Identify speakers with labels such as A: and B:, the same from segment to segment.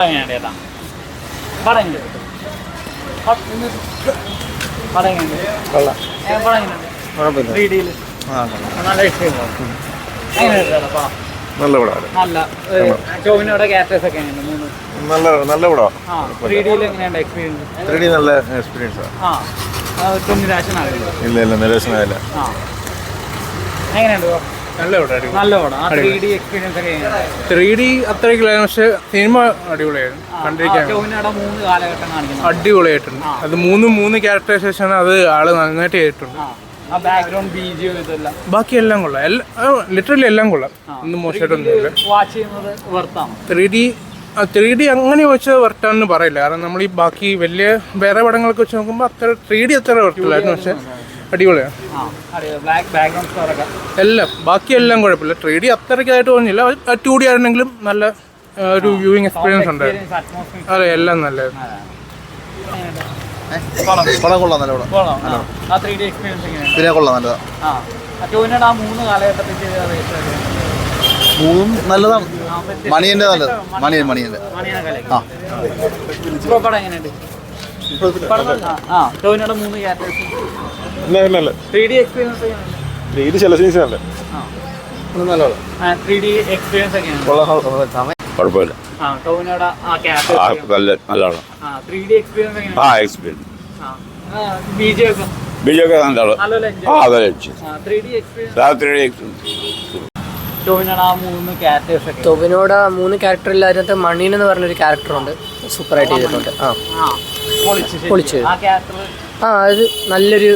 A: ചേട്ടാ പടം നല്ല ഇഷ്ടമാണ്.
B: നല്ല പടമാണ്.
A: നല്ല ടോവിനോയുടെ ക്യാരക്ടേഴ്സ് ഒക്കെ എങ്ങനെയുണ്ട്?
B: നല്ല പടമാണ്.
A: 3Dയിൽ എങ്ങനെയുണ്ട് എക്സ്പീരിയൻസ്?
B: 3D നല്ല എക്സ്പീരിയൻസ് ആണ്.
A: ഒട്ടും നിരാശനാകില്ല.
B: ഇല്ല നിരാശനായില്ല.
A: എങ്ങനെയുണ്ട്?
C: നല്ല പടം.
A: നല്ല പടം. 3D എക്സ്പീരിയൻസ് ഒക്കെ എങ്ങനെയാണ്?
C: 3D അത്രയ്ക്കില്ലായിരുന്നു, പക്ഷെ സിനിമ അടിപൊളിയായിരുന്നു. കണ്ടിരിക്കാൻ
A: ടോവിനോയുടെ 3 കാലഘട്ടം കാണിക്കുന്നു.
C: അടിപൊളിയായിട്ടുണ്ട്. അത് മൂന്ന് ക്യാരക്ടറൈസേഷൻ അത് ആള് നന്നായിട്ട് ചെയ്തിട്ടുണ്ട്.
A: ബാക്ക്ഗ്രൗണ്ട് ബിജിഎം ഇതെല്ലാം
C: ബാക്കി എല്ലാം കൊള്ളാം. ലിറ്ററലി എല്ലാം കൊള്ളാം. ഒന്നും മോശമായിട്ടൊന്നുമില്ല.
A: വാച്ച് ചെയ്യുന്നത് വെർത്താണ്.
C: 3D അങ്ങനെ വെച്ച് വർത്താന്ന് പറയില്ല. കാരണം നമ്മൾ ഈ ബാക്കി വലിയ വേറെ പടങ്ങളൊക്കെ വെച്ച് നോക്കുമ്പോൾ അത്ര 3D അത്ര വർത്തില്ലായിരുന്നു, പക്ഷെ അടിപൊളിയാണ് എല്ലാം. ബാക്കിയെല്ലാം കുഴപ്പമില്ല. 3D അത്രയ്ക്കായിട്ട് തോന്നിയില്ല. 2D ആയിരുന്നെങ്കിലും നല്ല ഒരു വ്യൂയിങ് എക്സ്പീരിയൻസ് ഉണ്ടായിരുന്നു. അതെ, എല്ലാം നല്ലതായിരുന്നു.
B: പടം കൊള്ളാം. നല്ല പടം. പിന്നെ കൊള്ളാം. നല്ലതാണ്. മൂന്നും നല്ലതാണ്. മണിയൻ്റെ നല്ലത്. മണിയൻ്റെ ചില സീൻസ് അല്ലേ കുഴപ്പമില്ല. നല്ലതാണ്. ബിജൊക്കെ
D: ടോവിനോടെ 3 ക്യാരക്ടറിൽ അതിനകത്ത് മണീൻ എന്ന് പറഞ്ഞൊരു ക്യാരക്ടറുണ്ട്, സൂപ്പറായിട്ട് ചെയ്തിട്ടുണ്ട്. പൊളിച്ചു. അത് നല്ലൊരു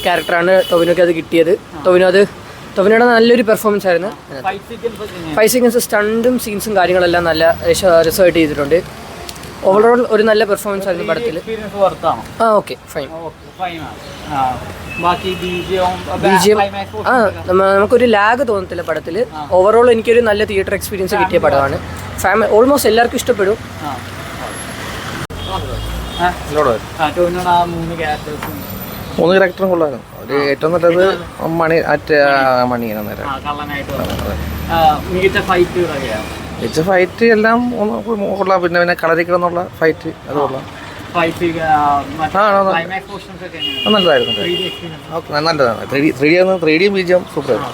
D: ക്യാരക്ടറാണ് ടോവിനോക്ക് അത് കിട്ടിയത്. ടോവിനോയുടെ നല്ലൊരു പെർഫോമൻസ് ആയിരുന്നു. ഫൈറ്റ് സീക്വൻസ്, സ്റ്റണ്ടും സീൻസും കാര്യങ്ങളെല്ലാം നല്ല രസമായിട്ട് ചെയ്തിട്ടുണ്ട്. ഓവറോൾ ഒരു നല്ല പെർഫോമൻസ് ആയിരുന്നു പടത്തിൽ. Okay fine. നമുക്കൊരു ലാഗ് തോന്നത്തില്ല പടത്തിൽ. ഓവറോൾ എനിക്കൊരു നല്ല തിയേറ്റർ എക്സ്പീരിയൻസ് കിട്ടിയ പടമാണ്. ഓൾമോസ്റ്റ് എല്ലാവർക്കും ഇഷ്ടപ്പെടും.
B: 3 ക്യാരക്ടറും കൊള്ളായിരുന്നു. ഒരു ഏറ്റവും നല്ലത് മണിയാണ്. മികച്ച ഫൈറ്റ് എല്ലാം കൊള്ളാം. പിന്നെ കളരിക്കിടന്നുള്ള ഫൈറ്റ് അത് കൊള്ളാം. നല്ലതായിരുന്നു. നല്ലതാണ്. 3D ബിജിഎം സൂപ്പറായിരുന്നു.